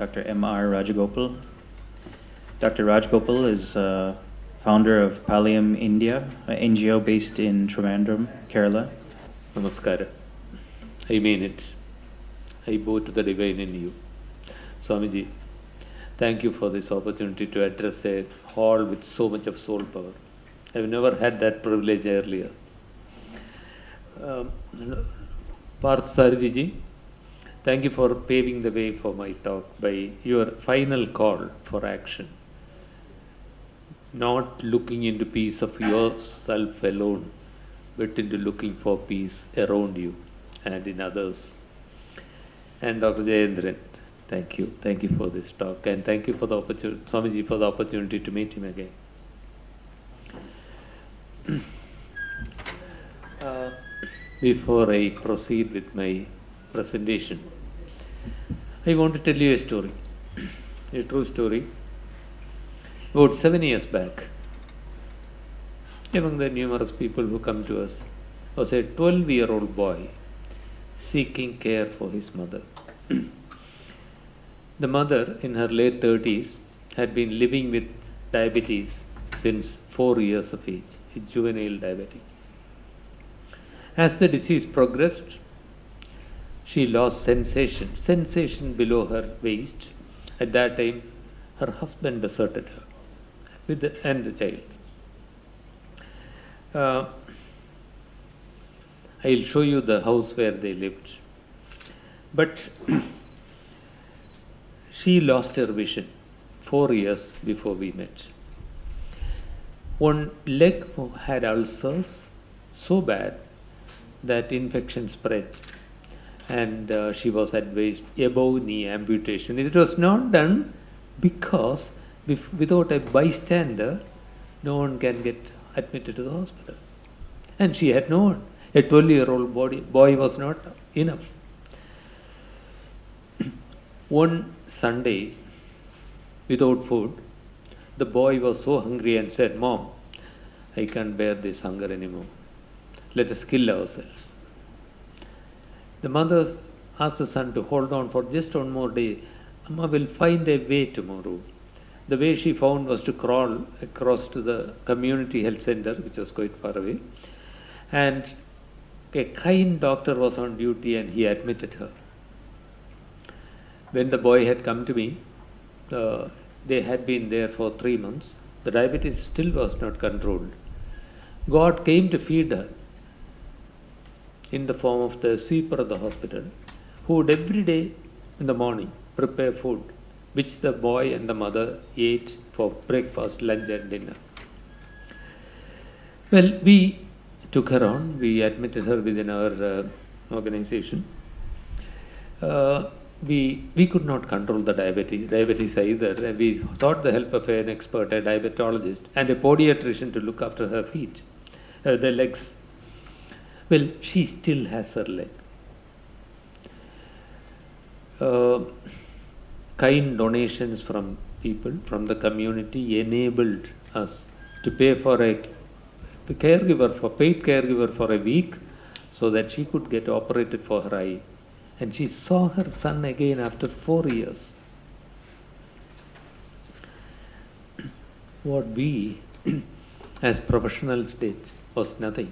Dr. M.R. Rajagopal. Dr. Rajagopal is founder of Pallium India, an NGO based in Trivandrum, Kerala. Namaskara. I mean it. I bow to the divine in you. Swamiji, thank you for this opportunity to address a hall with so much of soul power. I've never had that privilege earlier. Parth Saradiji, thank you for paving the way for my talk by your final call for action. Not looking into peace of yourself alone, but into looking for peace around you and in others. And Dr. Jayendran, thank you. Thank you for this talk, and thank you for the opportunity, Swamiji, for the opportunity to meet him again. Before I proceed with my presentation, I want to tell you a story, a true story. About 7 years back, among the numerous people who come to us, was a 12-year-old boy seeking care for his mother. The mother, in her late 30s, had been living with diabetes since 4 years of age, a juvenile diabetic. As the disease progressed, she lost sensation below her waist. At that time, her husband deserted her and the child. I'll show you the house where they lived. But she lost her vision 4 years before we met. One leg had ulcers so bad that infection spread, and she was advised above knee amputation. It was not done because without a bystander, no one can get admitted to the hospital. And she had known a 12-year-old boy was not enough. One Sunday, without food, the boy was so hungry and said, "Mom, I can't bear this hunger anymore. Let us kill ourselves." The mother asked the son to hold on for just one more day. "Amma will find a way tomorrow." The way she found was to crawl across to the community health center, which was quite far away. And a kind doctor was on duty and he admitted her. When the boy had come to me, they had been there for 3 months. The diabetes still was not controlled. God came to feed her in the form of the sweeper of the hospital, who would every day in the morning prepare food, which the boy and the mother ate for breakfast, lunch and dinner. Well, we took her on. We admitted her within our organization. We could not control the diabetes either. We sought the help of an expert, a diabetologist, and a podiatrician to look after her feet, the legs. Well, she still has her leg. Kind donations from people, from the community, enabled us to pay for a paid caregiver for a week so that she could get operated for her eye. And she saw her son again after 4 years. What we as professionals did was nothing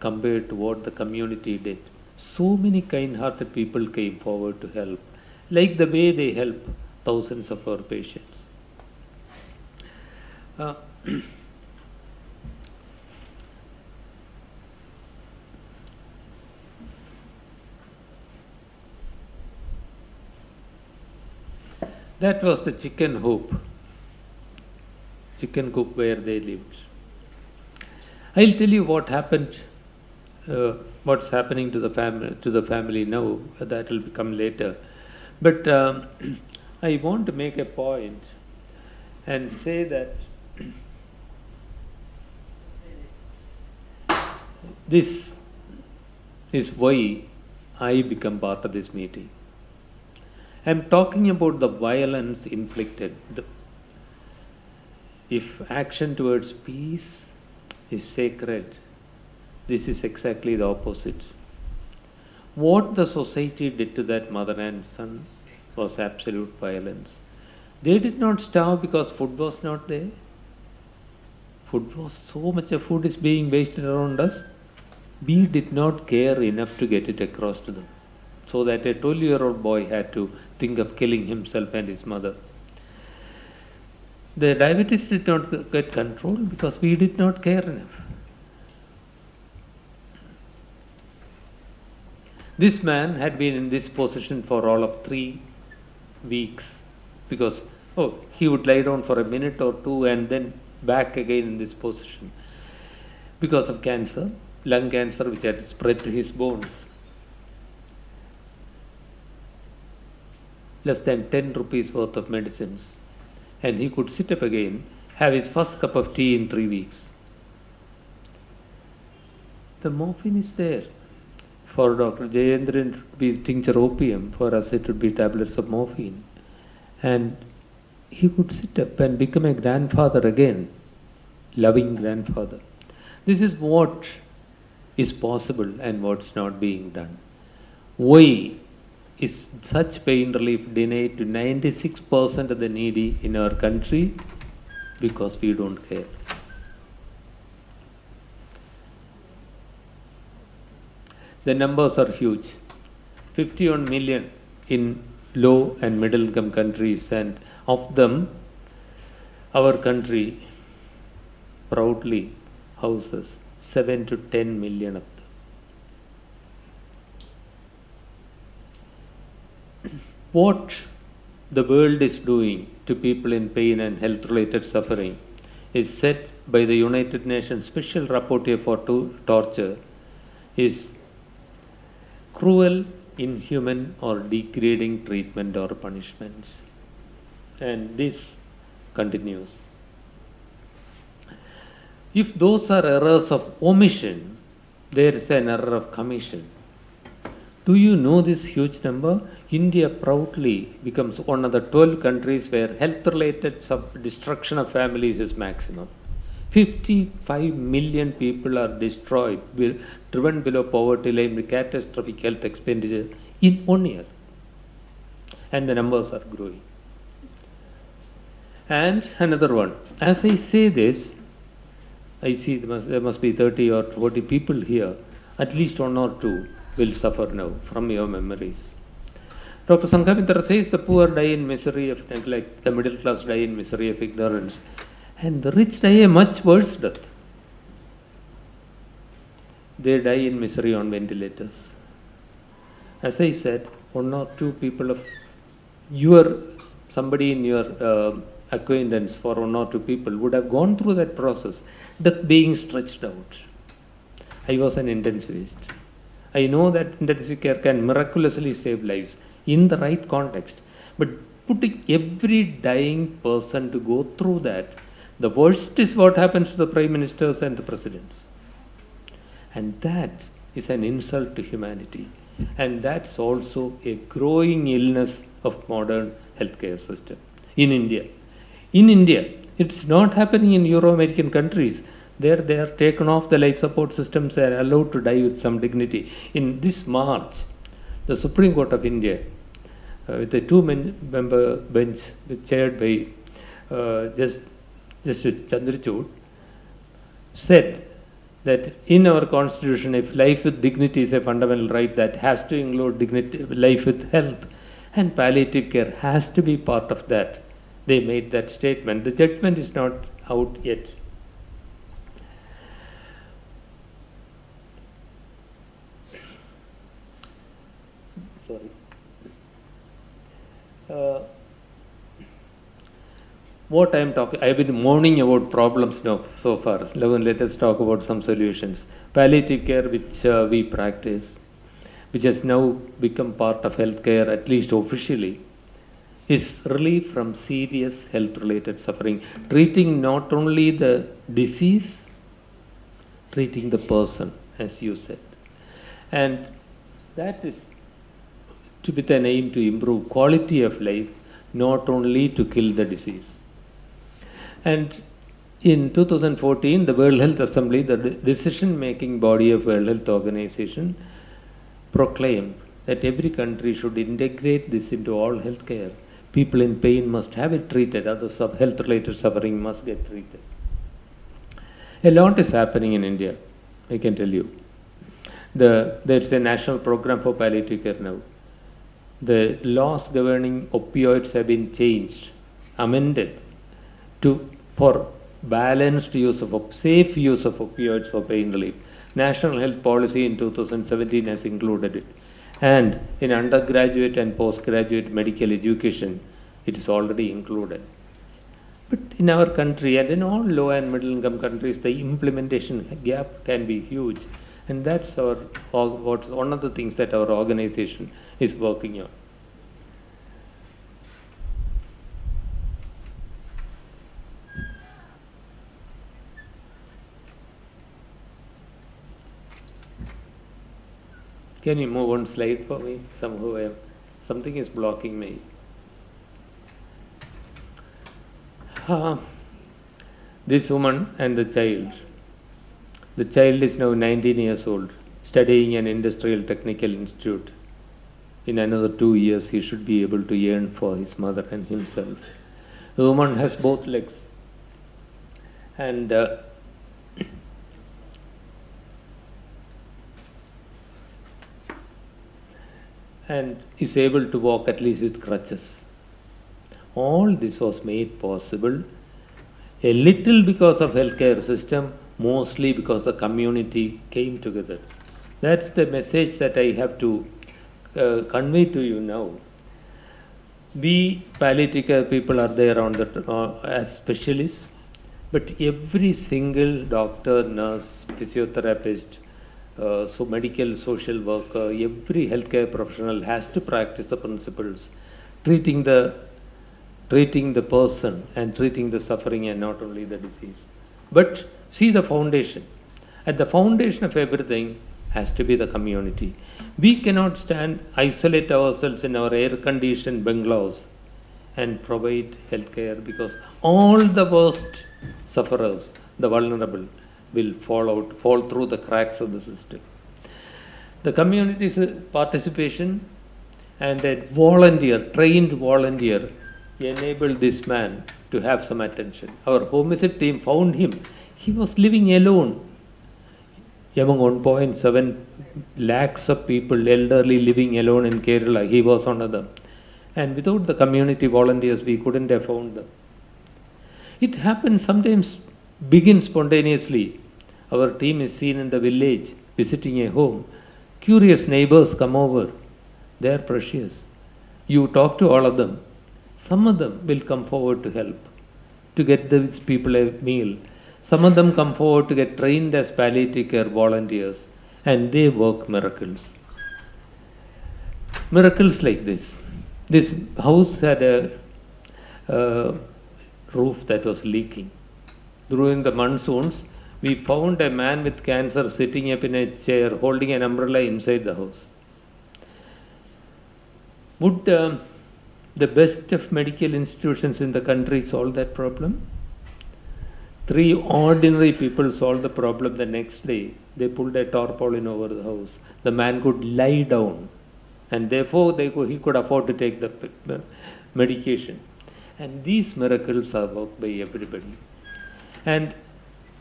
compared to what the community did. So many kind-hearted people came forward to help, like the way they help thousands of our patients. That was the chicken coop where they lived. I'll tell you what happened, what's happening to the family now. That will come later. But I want to make a point and say that this is why I become part of this meeting. I'm talking about the violence inflicted. If action towards peace is sacred, this is exactly the opposite. What the society did to that mother and sons was absolute violence. They did not starve because food was not there. Food was so much of food is being wasted around us. We did not care enough to get it across to them. So that a 12-year-old boy had to think of killing himself and his mother. The diabetes did not get controlled because we did not care enough. This man had been in this position for all of 3 weeks because, he would lie down for a minute or two and then back again in this position because of cancer, lung cancer which had spread to his bones. Less than 10 rupees worth of medicines, and he could sit up again, have his first cup of tea in 3 weeks. The morphine is there. For Dr. Jayendran, it would be tincture opium. For us, it would be tablets of morphine. And he could sit up and become a grandfather again, loving grandfather. This is what is possible and what's not being done. Why is such pain relief denied to 96% of the needy in our country? Because we don't care. The numbers are huge. 51 million in low and middle income countries, and of them, our country proudly houses 7 to 10 million of them. What the world is doing to people in pain and health related suffering is said by the United Nations Special Rapporteur for Torture is cruel, inhuman or degrading treatment or punishment. And this continues. If those are errors of omission, there is an error of commission. Do you know this huge number? India proudly becomes one of the 12 countries where health-related destruction of families is maximum. 55 million people are destroyed, driven below poverty line with catastrophic health expenditure in 1 year. And the numbers are growing. And another one. As I say this, I see there must be 30 or 40 people here. At least 1 or 2 will suffer now from your memories. Dr. Sankamitra says the poor die in misery of neglect, the middle class die in misery of ignorance, and the rich die a much worse death. They die in misery on ventilators. As I said, 1 or 2 people of somebody in your acquaintance for 1 or 2 people would have gone through that process, death being stretched out. I was an intensivist. I know that intensive care can miraculously save lives in the right context, but putting every dying person to go through that, the worst is what happens to the prime ministers and the presidents. And that is an insult to humanity. And that's also a growing illness of modern healthcare system in India. In India, it's not happening in Euro-American countries. There they are taken off the life support systems and allowed to die with some dignity. In this March, the Supreme Court of India, with a 2-member bench chaired by Justice Chandrachud, said that in our constitution, if life with dignity is a fundamental right, that has to include dignity, life with health, and palliative care has to be part of that. They made that statement. The judgment is not out yet. Sorry. What I am talking, I have been moaning about problems now so far. Let us talk about some solutions. Palliative care, which we practice, which has now become part of healthcare, at least officially, is relief from serious health-related suffering, treating not only the disease, treating the person, as you said. And that is with an aim to improve quality of life, not only to kill the disease. And in 2014, the World Health Assembly, the decision-making body of World Health Organization, proclaimed that every country should integrate this into all healthcare. People in pain must have it treated, other health-related suffering must get treated. A lot is happening in India, I can tell you. There's a national program for palliative care now. The laws governing opioids have been changed, amended for balanced use of safe use of opioids for pain relief. National health policy in 2017 has included it. And in undergraduate and postgraduate medical education, it is already included. But in our country and in all low and middle income countries, the implementation gap can be huge. And that's one of the things that our organization is working on. Can you move one slide for me? Somehow something is blocking me. This woman and the child. The child is now 19 years old, studying an industrial technical institute. In another 2 years, he should be able to earn for his mother and himself. The woman has both legs and is able to walk at least with crutches. All this was made possible a little because of healthcare system, mostly because the community came together. That's the message that I have to convey to you now. We palliative care people are there as specialists, but every single doctor, nurse, physiotherapist, so medical social worker, every healthcare professional has to practice the principles, treating the person and treating the suffering and not only the disease. But see the foundation. At the foundation of everything has to be the community. We cannot isolate ourselves in our air-conditioned bungalows and provide healthcare, because all the worst sufferers, the vulnerable, will fall through the cracks of the system. The community's participation and a trained volunteer, enabled this man to have some attention. Our home visit team found him. He was living alone among 1.7 lakhs of people, elderly, living alone in Kerala. He was one of them. And without the community volunteers, we couldn't have found them. It happens sometimes, begins spontaneously. Our team is seen in the village, visiting a home. Curious neighbors come over. They are precious. You talk to all of them. Some of them will come forward to help, to get these people a meal. Some of them come forward to get trained as palliative care volunteers, and they work miracles. Miracles like this. This house had a roof that was leaking. During the monsoons, we found a man with cancer sitting up in a chair holding an umbrella inside the house. Would the best of medical institutions in the country solve that problem? 3 ordinary people solved the problem. The next day, they pulled a tarpaulin over the house. The man could lie down, and therefore he could afford to take the medication. And these miracles are worked by everybody. And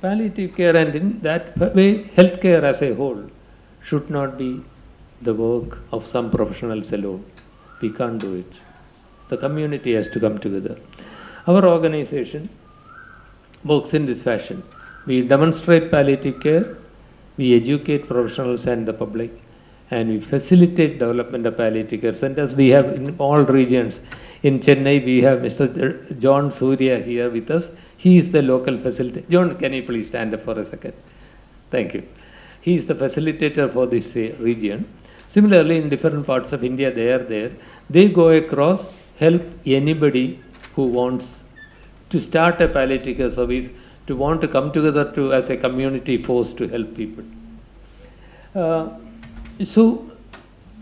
palliative care, and in that way, healthcare as a whole, should not be the work of some professionals alone. We can't do it. The community has to come together. Our organization works in this fashion. We demonstrate palliative care, we educate professionals and the public, and we facilitate development of palliative care centers. We have in all regions. In Chennai, we have Mr. John Surya here with us. He is the local facilitator. John, can you please stand up for a second? Thank you. He is the facilitator for this region. Similarly, in different parts of India, they are there. They go across, help anybody who wants to start a palliative care service, to want to come together as a community force to help people. So,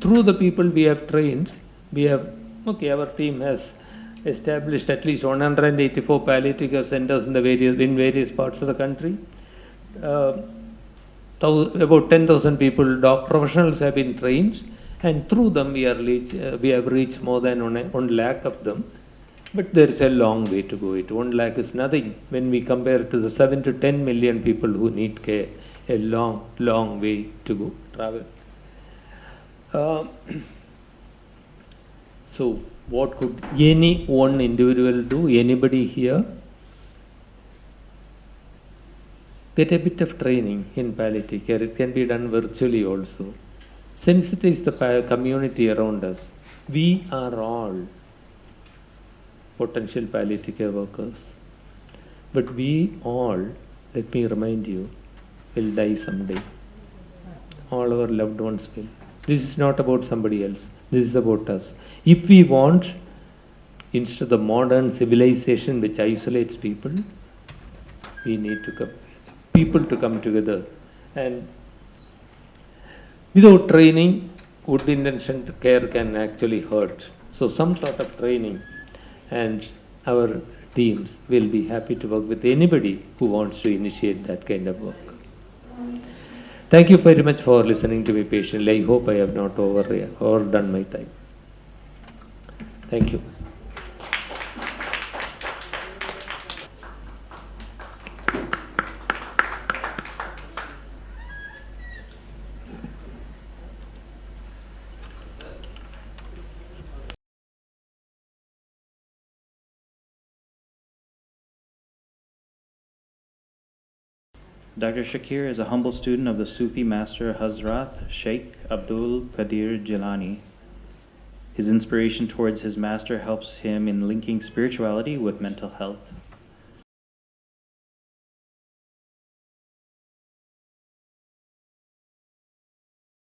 through the people we have trained, our team has established at least 184 palliative care centers in various parts of the country. About 10,000 people, professionals have been trained, and through them we have reached more than 1 lakh of them. But there is a long way to go. 1 lakh is nothing when we compare to the 7 to 10 million people who need care. A long, long way to go, travel. So, what could any one individual do? Anybody here? Get a bit of training in palliative care. It can be done virtually also. Sensitize the community around us. We are all potential palliative care workers. But we all, let me remind you, will die someday. All our loved ones will. This is not about somebody else. This is about us. If we want, instead of the modern civilization which isolates people, we need people to come together. And without training, good intentioned care can actually hurt. So some sort of training, and our teams will be happy to work with anybody who wants to initiate that kind of work. Thank you very much for listening to me patiently. I hope I have not overdone my time. Thank you. Dr. Shakir is a humble student of the Sufi master Hazrat Sheikh Abdul Qadir Jilani. His inspiration towards his master helps him in linking spirituality with mental health.